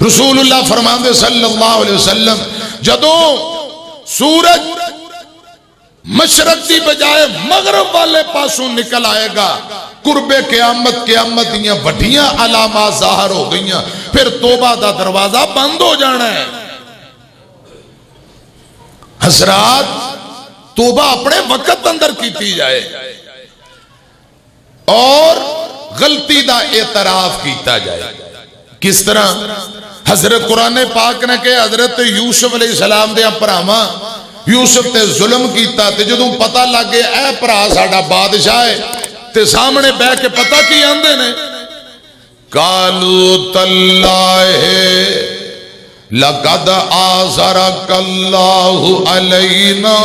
رسول اللہ فرماندے صلی اللہ علیہ وسلم جدوں سورج مشرق دی بجائے مغرب والے پاسوں نکل آئے گا قرب قیامت دیاں وڈیاں علامات ظاہر ہو گئیاں، پھر توبہ دا دروازہ بند ہو جانا ہے۔ حضرات توبہ اپنے وقت اندر کیتی جائے اور غلطی دا اعتراف کیتا جائے۔ کس طرح؟ حضرت قرآن پاک نے کہ حضرت یوسف علیہ السلام دے پراواں یوسف تے ظلم کیتا تے جدوں پتہ لگ گیا اے پرا ساڈا بادشاہ ہے تے سامنے بہ کے پتہ کی آندے نے قالوا تاللہ لقد آثرک اللہ علینا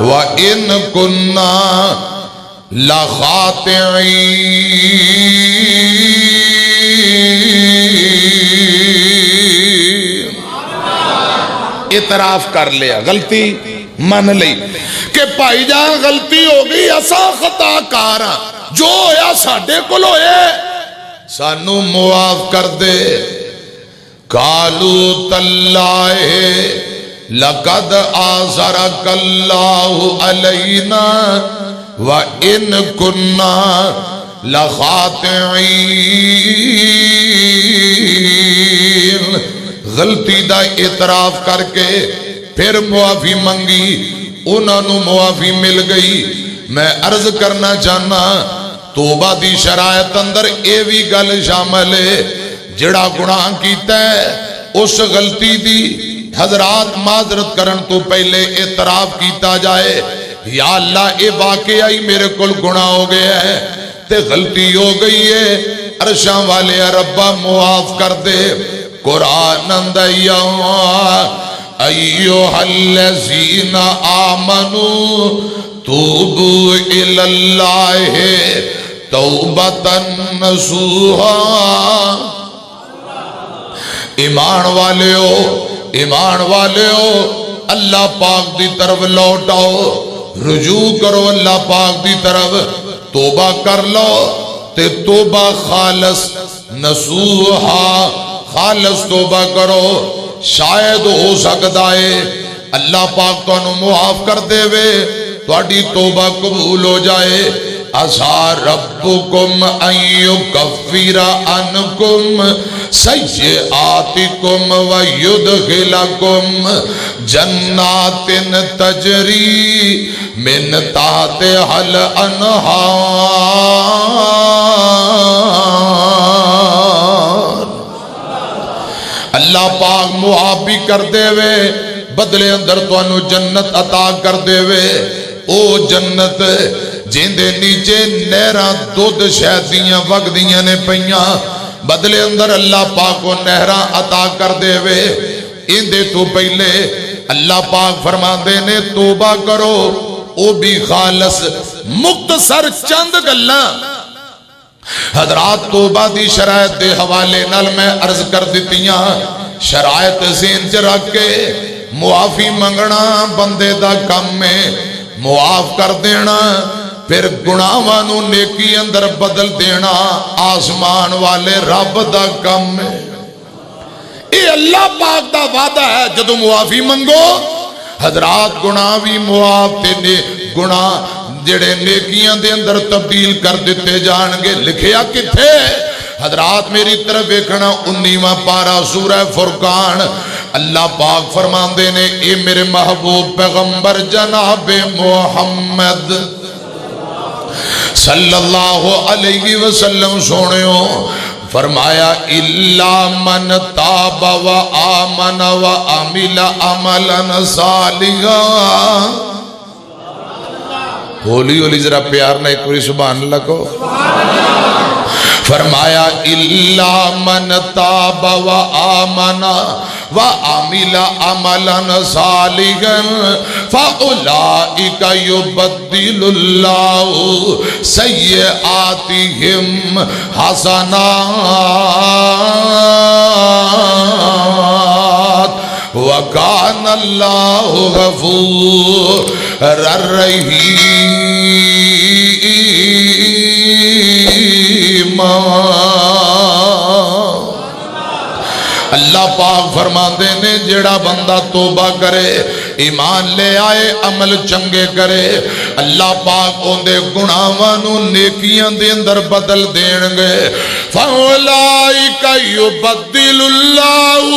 وَإِن كُنَّا لَخَاطِعِينَ۔ اعتراف کر لیا، غلطی من لی کہ بھائی جان غلطی ہو گئی، اساں خطا کاراں، جو ہویا ساڈے کول ہوئے سانو معاف کر دے۔ قالوا تاللہ لقد آثرک اللہ علینا وَإِن كُنَّا لَخَاطِعِينَ۔ غلطی دا اعتراف کر کے پھر معافی منگی، انہوں نے معافی مل گئی۔ میں عرض کرنا چاہنا توبہ دی شرائط اندر اے بھی گل شامل ہے، جڑا گناہ کیتا ہے اس غلطی دی حضرات معذرت کرن تو پہلے اعتراف کیتا جائے، یا اللہ اے واقعی میرے کل گناہ ہو گیا ہے تے غلطی ہو گئی ہے، عرشاں والے ربا معاف کر دے۔ قرآن اندیا ایوہ الذین آمنوا توبوا الاللہ توبتا نصوحا۔ ایمان والے ہو اللہ پاک دی طرف لوٹاؤ، رجوع کرو اللہ پاک دی طرف، توبہ کر لو تے توبہ خالص نصوحا، خالص توبہ کرو، شاید ہو سکتا ہے اللہ پاک تو انہوں معاف کر دے وے، تو اڈی توبہ قبول ہو جائے۔ عسیٰ ربکم ان یکفر عنکم سیئاتکم ویدخلکم جنات تجری من تحتہا الانہار۔ اللہ پاک معاف بھی کر دے وے، بدلے اندر تو انہوں جنت عطا کر دے وے، او جنت جن دے نیچے نہراں دودھ شہدیاں وگدیاں نے پئیاں، بدلے اندر اللہ پاک کو نہراں عطا کر دے وے۔ ان دے تو پہلے اللہ پاک فرما دے نے توبہ کرو، او بھی خالص۔ مختصر چند گلاں حضرات توبہ دی شرائط دے حوالے نال میں عرض کر دیتیاں، شرائط ذہن چ رکھ کے معافی منگنا بندے دا کم میں، معاف کر دینا، پھر گناہاں نیکی اندر بدل دینا آسمان والے رب دا کم میں۔ اے اللہ پاک دا وعدہ ہے، جدو معافی منگو حضرات گناہ بھی معاف تے گناہ جڑے نیکیاں دے اندر تبدیل کر دیتے جان گے۔ لکھیا کتھے حضرات میری طرف دیکھنا 19واں پارہ سورہ فرقان، اللہ پاک فرماندے نے اے میرے محبوب پیغمبر جناب محمد صلی اللہ علیہ وسلم سونیو، فرمایا اِلَّا مَنْ تَابَ وَآمَنَ وَعَمِلَ عَمَلًا صَالِحًا۔ ہولی ہولی ذرا پیار نہ ایک پوری سبحان اللہ کو۔ فرمایا اِلَّا مَنْ تَابَ وَآمَنَ وَعَمِلَ عَمَلًا صَالِحًا فَأُولَئِكَ يُبَدِّلُ اللَّهُ سَيِّئَاتِهِمْ حَسَنَاتٍ وَكَانَ اللَّهُ غَفُورًا رَحِيمًا۔ اللہ پاک فرماندے نے جیڑا بندہ توبہ کرے ایمان لے آئے عمل چنگے کرے اللہ پاک اندے گناہاں نو نیکیاں دے اندر بدل دین گے فَأُولَئِكَ يُبَدِّلُ اللَّهُ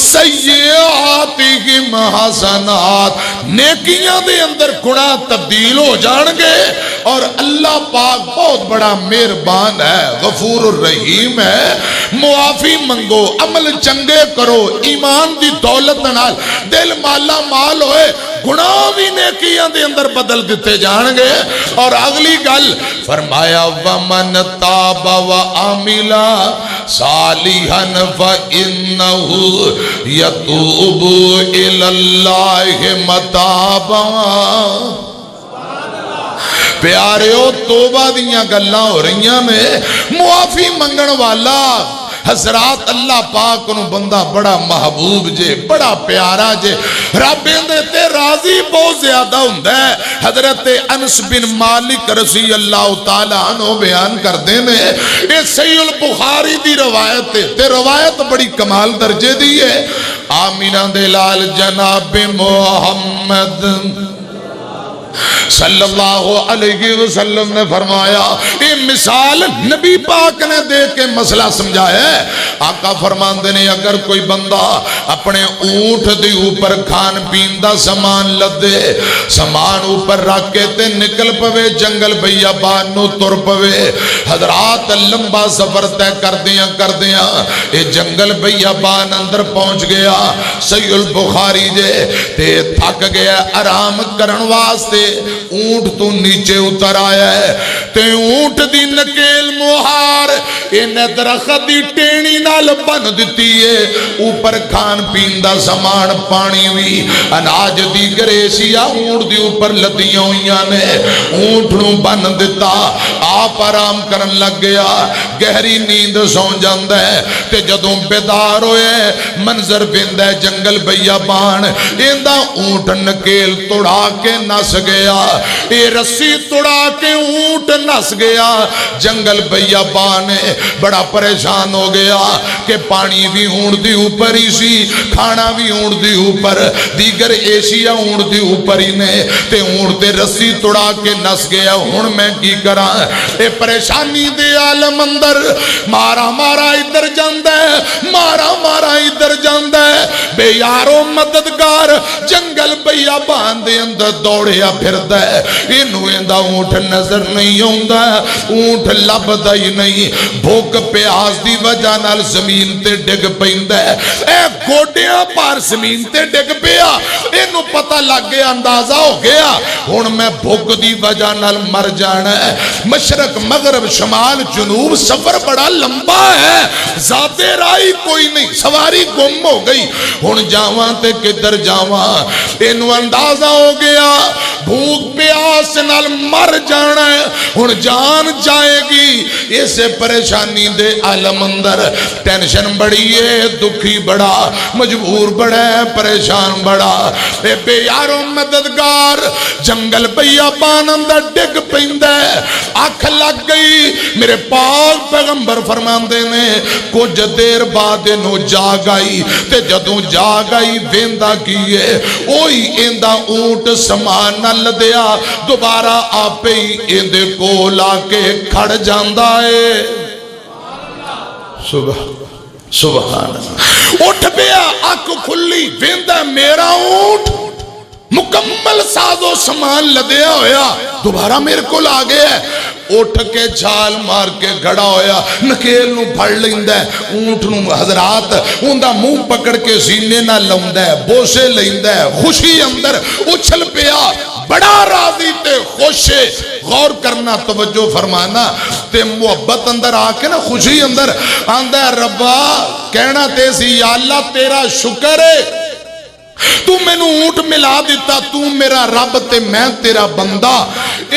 سَيِّئَاتِهِمْ حَسَنَاتٍ نیکیاں دے اندر گناہ تبدیل ہو جان گے اور اللہ پاک بہت بڑا مہربان ہے غفور الرحیم ہے معافی منگو عمل چنگے کرو ایمان دی دولت نال دل مالا مال ہوئے گناہ بھی نیکیاں دے اندر بدل دیتے جان گے اور اگلی گل فرمایا وَمَنْ تَابَ وَعَمِلَ صَالِحًا فَإِنَّهُ يَتُوبُ إِلَى اللَّهِ مَتَابًا پیاریو توبہ دیاں گلاں ہو رہیاں میں معافی منگن والا حضرات اللہ پاک انہوں بندہ بڑا محبوب جے بڑا پیارا جے رب اندے تے راضی بہت زیادہ ہوندہ ہے حضرت انس بن مالک رضی اللہ تعالیٰ عنہ بیان کر دینے یہ صحیح البخاری دی روایت ہے تے روایت بڑی کمال درجے دی ہے آمینہ دلال جناب محمد صلی اللہ علیہ وسلم نے فرمایا یہ مثال نبی پاک نے دے کے مسئلہ سمجھایا ہے آقا فرماندے نے اگر کوئی بندہ اپنے اونٹ دی اوپر کھان پیندہ سامان لدے سامان اوپر رکھ کے تے نکل پوے جنگل بیابان نو تر پوے حضرات لمبا سفر تے کر دیاں یہ جنگل بیابان اندر پہنچ گیا صحیح البخاری جے تے تھک گیا آرام کرن واسطے اونٹ تو نیچے اتر آیا ہے تے اونٹ دی نکیل موہار انہیں درخت دی ٹینی نال بن دیتی ہے اوپر کھان پیندہ سامان پانی بھی اناج دی گریسیا اونٹ دی اوپر لدیاں ہوئیاں نے اونٹ نو بن دیتا آپ آرام کرن لگ گیا گہری نیند سون جاندہ ہے تے جدوں بیدار ہوئے منظر بندہ جنگل بیابان اندہ اونٹ نکیل توڑا کے نس گیا یہ رسی توڑا کے اونٹ نس گیا جنگل بیابان بڑا پریشان ہو گیا کہ پانی بھی اونٹ دی اوپر ہی سی کھانا بھی اونٹ دی اوپر دیگر ایشیا اونٹ دی اوپر ہی نے تے اونٹ تے رسی توڑا کے نس گیا ہن میں کی کراں اے پریشانی دے عالم اندر مارا مارا ادھر جاندہ ہے مارا مارا ادھر جاندہ ہے بے یارو مددگار جنگل بیابان دے اندر دوڑیا پھردا ہے انہوں اندہ اونٹ نظر نہیں ہوندہ اونٹ لبدہ ہی نہیں بھوک پیاس دی وجہ نال زمین تے ڈگ پیندہ ہے اے گوڑیاں پار زمین تے ڈگ پیا انہوں پتہ لگ گیا اندازہ ہو گیا ہن میں بھوک دی وجہ نال مر جانا ہے مشرق مغرب شمال جنوب سفر بڑا لمبا ہے ذات رائی کوئی نہیں سواری گم ہو گئی ہن جاواں تے کدھر جاواں انہوں اندازہ ہو گیا بھوک پیاس نال مر جانا ہے ہن جان جائے گی اسے پریشانی دے عالم اندر ٹینشن بڑی ہے دکھی بڑا مجبور بڑا ہے پریشان بڑا اے بے یارو مددگار جنگل بیابان اندر ڈگ پیندہ ہے آنکھ لگ گئی میرے پاک پیغمبر فرماندے نے کچھ دیر بعد انہوں جاگ آئی تے جدوں جاگ آئی ویندہ کیے اوہی ایندہ اونٹ سامان نہ لدیا دوبارہ آپ ہی ایندے کو لا کے کھڑ جاندہ ہے سبحان اٹھ پیا آنکھ کھلی ویندہ میرا اونٹ مکمل ساز و سامان لدیا ہویا دوبارہ میرے کو لا گیا اٹھ کے چھال مار کے گھڑا ہویا نکیل نو پھڑ لیندہ ہے اونٹ نو حضرات اندہ منہ پکڑ کے سینے نہ لوندہ ہے بوسے لیندہ ہے خوشی اندر اچھل پیا بڑا راضی تے خوشے غور کرنا توجہ فرمانا تے محبت اندر آکے نا خوشی اندر آندہ ہے ربا کہنا تے سی یا اللہ تیرا شکر ہے تو میں نے اونٹ ملا دیتا تو میرا رب تے میں تیرا بندہ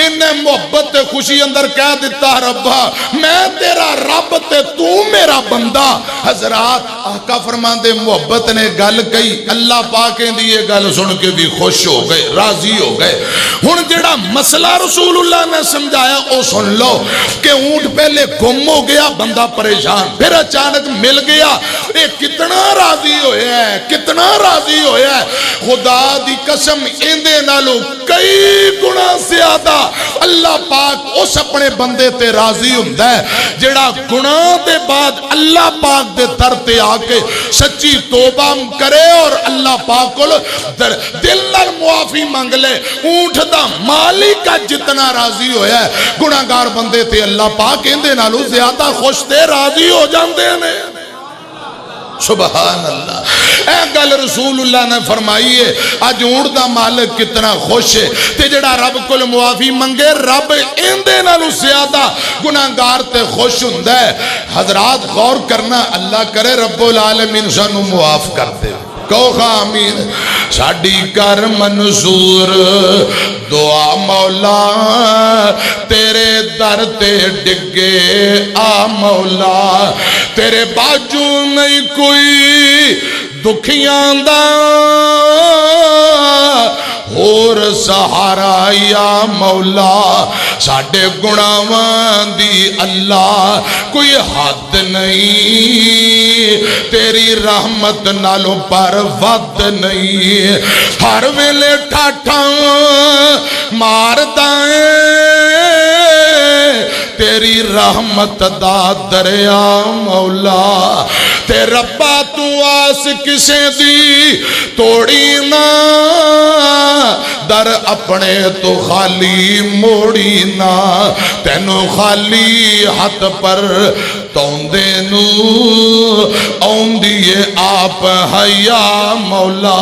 انہیں محبت تے خوشی اندر کہہ دیتا ربا میں تیرا رب تے تو میرا بندہ. حضرات آقا فرماندے محبت نے گل کہی, اللہ پاک دی یہ گل سن کے بھی خوش ہو گئے, راضی ہو گئے. ہن جڑا مسئلہ رسول اللہ نے سمجھایا او سن لو کہ اونٹ پہلے گم ہو گیا, بندہ پریشان, پھر اچانک مل گیا. اے کتنا راضی ہویا ہے, کتنا راضی ہویا ہے. خدا دی قسم ایندے نالوں کئی گنا زیادہ اللہ پاک اس اپنے بندے تے راضی ہوندا ہے جڑا گناہ دے بعد اللہ پاک دے در تے آ کے سچی توبہ کرے اور اللہ پاک کو دل نال معافی مانگ لے. اونٹ دا مالک جتنا راضی ہویا ہے گناہگار بندے تے اللہ پاک ایندے نالوں زیادہ خوش تے راضی ہو جاندے نے. سبحان اللہ. اے گل رسول اللہ نے فرمائی ہے. آج اونٹ دا مالک کتنا خوش ہے تے جڑا رب کول معافی منگے رب ایندے نالوں زیادہ گناہگار تے خوش ہوندا ہے. حضرات غور کرنا, اللہ کرے رب العالمین سانو معاف کر دے. کہو آمین. ساڈی کر منظور دعا مولا تیرے در تے ڈگے آ مولا, تیرے باجو نہیں کوئی دکھیاں دا اور سہارا یا مولا. ساڈے گناہاں دی اللہ کوئی حد نہیں, تیری رحمت نالوں پر ود نہیں. ہر ویلے ٹھاٹھا ماردا ہے تیری رحمت دا دریا مولا. تے ربا تو آس کسے دی توڑی نا, در اپنے تو خالی موڑی نا. تینو خالی ہاتھ پر توندے نو اوندیے آپ حیا مولا.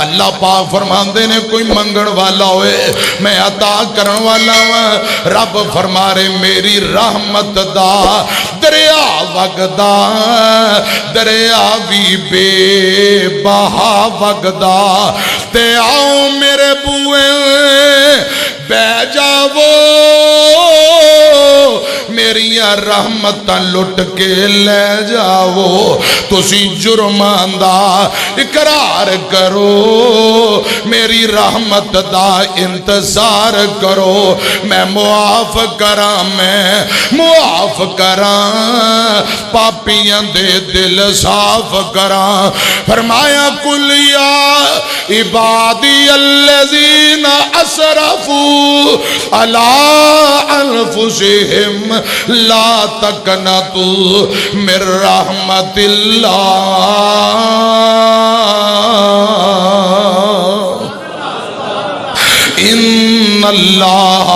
اللہ پاک فرماندے نے کوئی منگن والا ہوئے میں عطا کرن والا ہوں. رب فرما رہے میری رحمت دا دریا وگدا, دریا بھی بے بہا وگدا. تے آؤ میرے بوئے بہ جاؤ میریاں رحمتاں لٹ کے لے جاؤ. تسی جرمان دا اقرار کرو, میری رحمت دا انتظار کرو. میں معاف کراں, میں معاف کراں, پاپیاں دے دل صاف کراں. فرمایا کل یا عبادی الذین اسرفوا علی انفسہم لا تقنطوا من رحمت اللہ. ان اللہ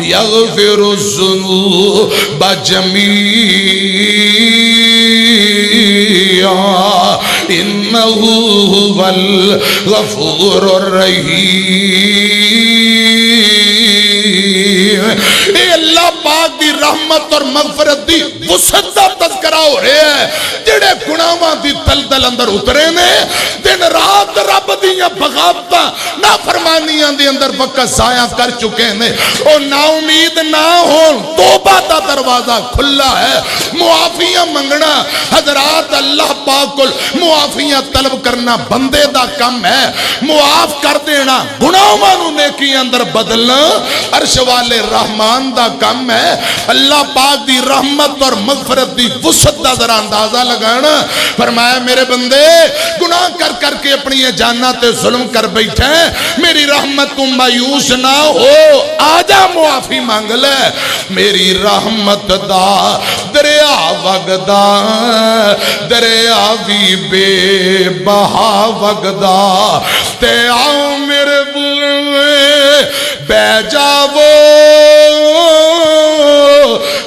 یغفر الذنوب جمیعا انہ هو الغفور الرحیم. اے اللہ پاک دی رحمت اور مغفرت دی وسعت دا تذکرہ ہو رہے ہیں. جڑے گناہاں دی تلدل اندر اترے نے دن رات رب دیاں بغاوتاں نافرمانیاں دے اندر وقت ضائع کر چکے نے. او نا امید نہ ہون, توبہ دا دروازہ کھلا ہے. معافیاں منگنا حضرات اللہ پاک کو معافیاں طلب کرنا بندے دا کم ہے. معاف کر دینا گناہاں نو نیکی اندر بدلنا عرش والے رحمان دا کم ہے. اللہ پاک دی رحمت اور مغفرت دی وسعت دا ذرا اندازہ لگانا. فرمایا میرے بندے گناہ کر کر کے اپنی جاناں تے ظلم کر بیٹھے, میری رحمت تو مایوس نہ ہو, آجا معافی مانگ لے. میری رحمت دا دریا وگدا, دریا بھی بے بہا وگدا. تے آؤ میرے بلوے بہ جاؤ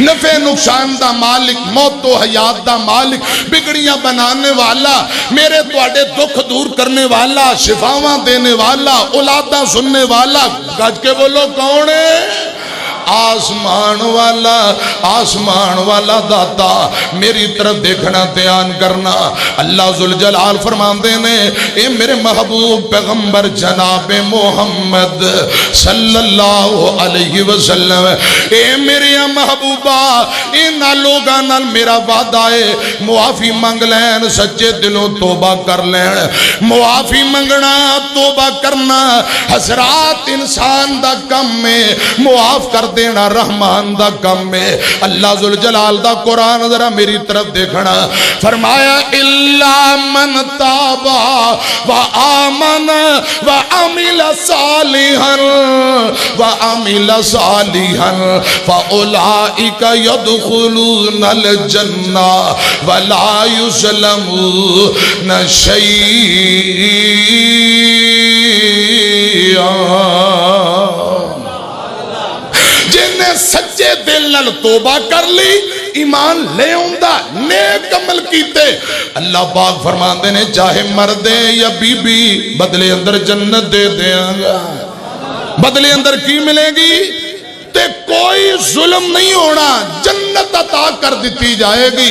نفع نقصان دا مالک، موت و حیات دا مالک، بگڑیاں بنانے والا، میرے تواڈے دکھ دور کرنے والا، شفاواں دینے والا، اولاداں سننے والا، گج کے بولو کون ہے؟ آسمان والا داتا، میری طرف دیکھنا دھیان کرنا۔ اللہ ذوالجلال فرماندے نے اے میرے محبوب پیغمبر جناب محمد صلی اللہ علیہ وسلم، اے میرے محبوبہ انہاں لوگاں نال میرا وعدہ ہے، معافی منگ لین، سچے دلوں توبہ کر لین۔ معافی منگنا، توبہ کرنا حضرات انسان دا کم میں، معاف کر دینا رحمان دا کم میں۔ اللہ ذوالجلال دا قرآن ذرا میری طرف دیکھنا، فرمایا الا من تابا وآمن وعمل صالحا فاولئک يدخلون الجنہ ولا یظلمون شیئا۔ جنہیں سچے دل نال توبہ کر لی، ایمان لے اندہ، نیک عمل کیتے، اللہ پاک فرماندے نے چاہے مردے یا بی بی بدلے اندر جنت دے دیاں گا۔ بدلے اندر کی ملے گی؟ تے کوئی ظلم نہیں ہونا، جنت عطا کر دیتی جائے گی۔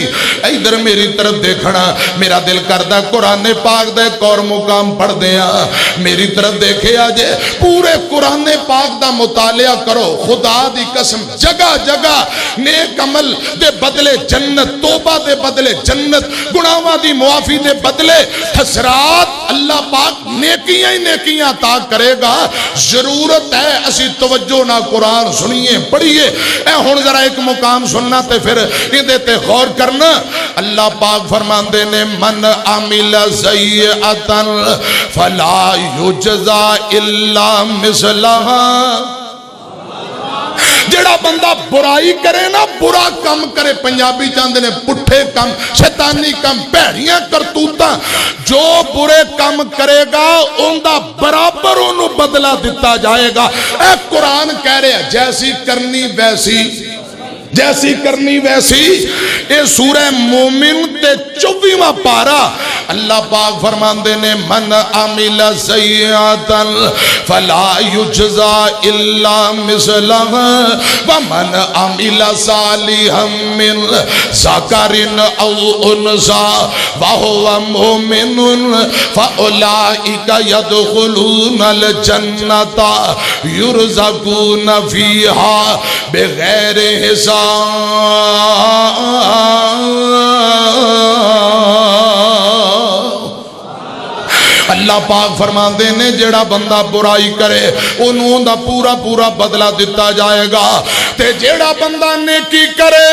ادھر میری طرف دیکھنا، میرا دل کردہ قرآن پاک دے ایک اور مقام پڑھ دیا، میری طرف دیکھے آجے پورے قرآن پاک دا مطالعہ کرو، خدا دی قسم جگہ جگہ نیک عمل دے بدلے جنت، توبہ دے بدلے جنت، گناہاں دی معافی دے بدلے حسرات، اللہ پاک نیکیاں ہی نیکیاں عطا کرے گا۔ ضرورت ہے اسی توجہ نہ قرآن سنیے پڑھیے۔ اے ہن ذرا ایک مقام سننا تے پھر اندے تے غور کرنا۔ اللہ پاک فرماندے نے من عمل سیئۃ فلا یجزی الا مثلہا۔ جڑا بندہ برائی کرے نا، برا کم کرے، پنجابی چاندے نے پٹھے کم، شیطانی کم، پیڑیاں کرتوتاں، جو برے کم کرے گا ان دا برابر انہوں بدلہ دیتا جائے گا۔ اے قرآن کہہ رہے ہیں جیسی کرنی ویسی، جیسی کرنی ویسی۔ اے سورہ مومن تے 24واں پارا، اللہ پاک فرماندے نے من عمل سیئۃ فلا یجزی الا مثلہا ومن عمل صالحا من ذکر او انثی وہو مؤمن فاولئک یدخلون الجنۃ یرزقون فیہا بغیر حساب۔ اللہ پاک فرماندے نے جڑا بندہ برائی کرے انہوں دا پورا پورا بدلہ دیتا جائے گا، تے جڑا بندہ نیکی کرے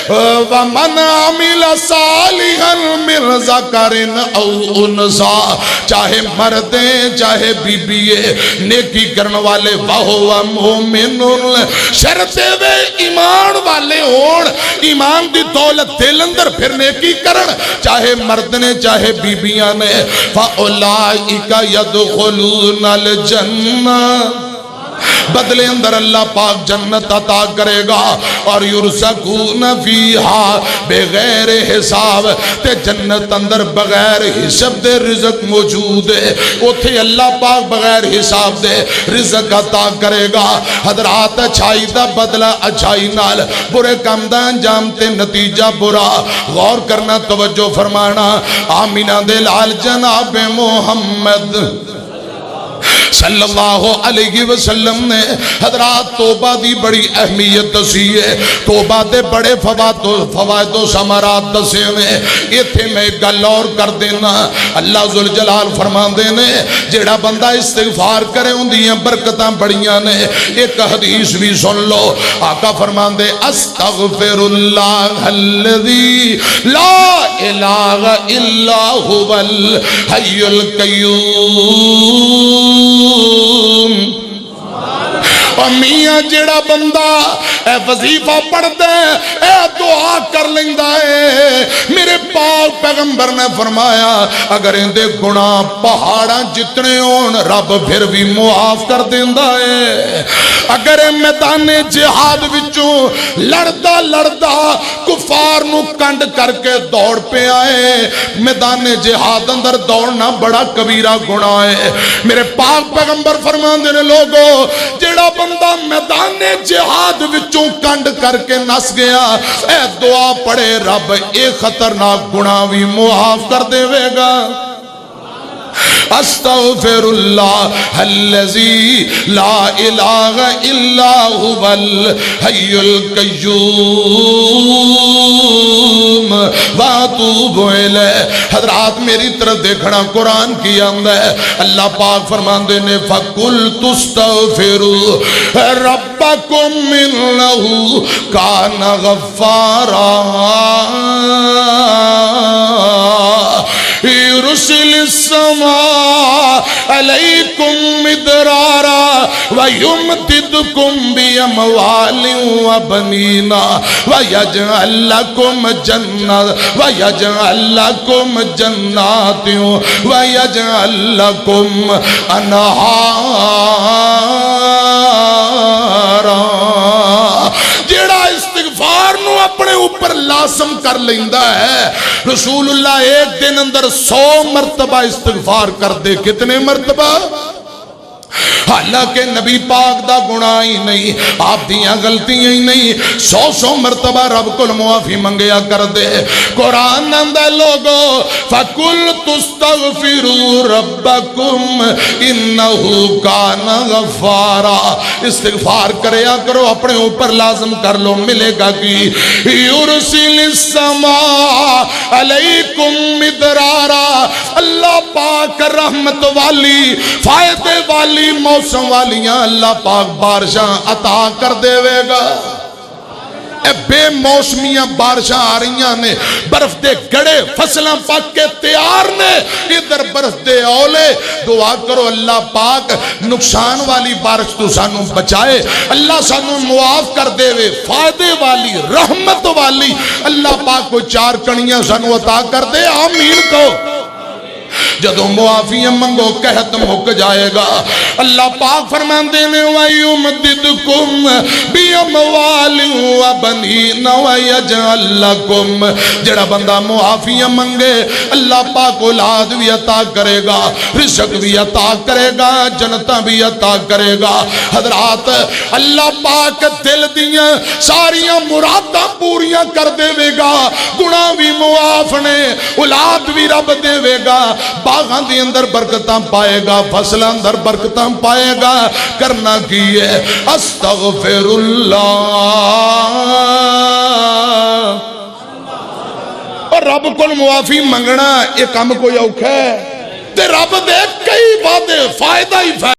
وَمَنْ عَمِلَ صَالِحًا مِنْ ذَكَرٍ أَوْ أُنْثَىٰ، چاہے مردیں چاہے بی بیے، نیکی کرنے والے وَهُوَ مُؤْمِنٌ، شرطے وے ایمان والے ہون، ایمان دی دولت دل اندر پھر نیکی کرن، چاہے مرد نے چاہے بی بیاں نے، فَأُولَئِكَ يَدْخُلُونَ الْجَنَّةَ، بدلے اندر اللہ پاک جنت عطا کرے گا، اور یرزقون فیہا بغیر حساب، تے جنت اندر بغیر حساب دے رزق موجود ہے، اتھے اللہ پاک بغیر حساب دے رزق عطا کرے گا۔ حضرات اچھائی دا بدلہ اچھائی نال، برے کام دا انجام تے نتیجہ برا، غور کرنا توجہ فرمانا۔ آمینہ دے لال جناب محمد صلی اللہ علیہ وسلم نے حضرات توبہ دی بڑی اہمیت دسی ہے، توبہ دے بڑے فوائد و ثمرات دسے ہیں۔ یہ تھے میں گل اور کر دینا، اللہ ذوالجلال فرماندے نے جیڑا بندہ استغفار کرے ان دیاں برکتاں بڑیاں نے۔ ایک حدیث بھی سن لو، آقا فرماندے استغفر اللہ الذی لا الہ الا هو الحی القیوم۔ اور میاں جڑا بندہ اے وظیفہ پڑھ دے، اے دعا کر لیندہ ہے، میرے پاک پیغمبر نے فرمایا اگر اندے گناہ پہاڑاں جتنے ہون رب پھر بھی معاف کر دیندا ہے۔ اگر میدان جہاد وچوں لڑدا لڑدا کفار نو کنڈ کر کے دوڑ پہ آئے، میدان جہاد اندر دوڑنا بڑا کبیرہ گناہ ہے۔ میرے پاک پیغمبر فرماندے نے لوگو جیڑا بندہ میدان جہاد وچوں کنڈ کر کے نس گیا اے دعا پڑے رب اے خطرناک گناہ بھی معاف کر دے گا۔ استغفر اللہ الذی لا الہ الا هو الحی القیوم واتوب الیہ۔ حضرات میری طرف دیکھنا قرآن کی آمد ہے، اللہ پاک فرماندے نے فَقُلْتُ اسْتَغْفِرُوا رَبَّكُمْ إِنَّهُ كَانَ غَفَّارًا يُرْسِلِ السَّمَاءَ عَلَيْكُمْ مِدْرَارًا وَيُمْدِدْكُمْ بِأَمْوَالٍ وَبَنِينَ وَيَجْعَلْ لَكُمْ جَنَّاتٍ وَيَجْعَلْ لَكُمْ أَنْهَارًا۔ جیڑا استغفار نو اپنے اوپر لازم کر لیندہ ہے، رسول اللہ ایک دن اندر 100 مرتبہ استغفار کر دے۔ کتنے مرتبہ؟ حالانکہ نبی پاک دا گناہ ہی نہیں، آپ دیاں غلطیاں ہی نہیں، 100 مرتبہ رب کو معافی منگیا کر دے۔ قرآن اندر لوگو فَقُلْتُ اسْتَغْفِرُوا رَبَّكُمْ إِنَّهُ كَانَ غَفَّارًا۔ استغفار کریا کرو، اپنے اوپر لازم کر لو، ملے گا کی يُرْسِلِ السَّمَاءَ عَلَيْكُمْ مِدْرَارًا۔ اللہ پاک رحمت والی، فائدے والی، موسم والیاں اللہ پاک بارشاں عطا کر دے گا۔ اے بے موسمیاں بارشاں آ رہیاں نے، برف دے گڑے فصلاں پاک کے تیار نے، ادھر برف دے اولے۔ دعا کرو اللہ پاک نقصان والی بارش تو سانو بچائے، اللہ سانو معاف کر دے وے، فائدے والی رحمت والی اللہ پاک کو 4 کڑیاں سانو عطا کر دے، آمین کو۔ جدوں معافیاں منگو قحط مک جائے گا۔ اللہ پاک فرماندے نے وَيُمْدِدْكُمْ بِأَمْوَالٍ وَبَنِينَ وَيَجْعَلْ لَكُمْ۔ جڑا بندہ معافیاں منگے اللہ پاک اولاد بھی عطا کرے گا، رزق بھی عطا کرے گا، جنتاں بھی عطا کرے گا۔ حضرات اللہ پاک دل دیاں ساریاں مراداں پوریاں کر دے گا، گناہ بھی معاف نے، اولاد بھی رب دے گا، باغاں دی اندر برکتاں پائے گا، فصلاں اندر برکتاں پائے گا۔ کرنا کی ہے استغفر اللہ، اور رب کو معافی منگنا یہ کام کوئی اوکھا ہے تے رب دے کئی وعدے فائدہ ہی فائدہ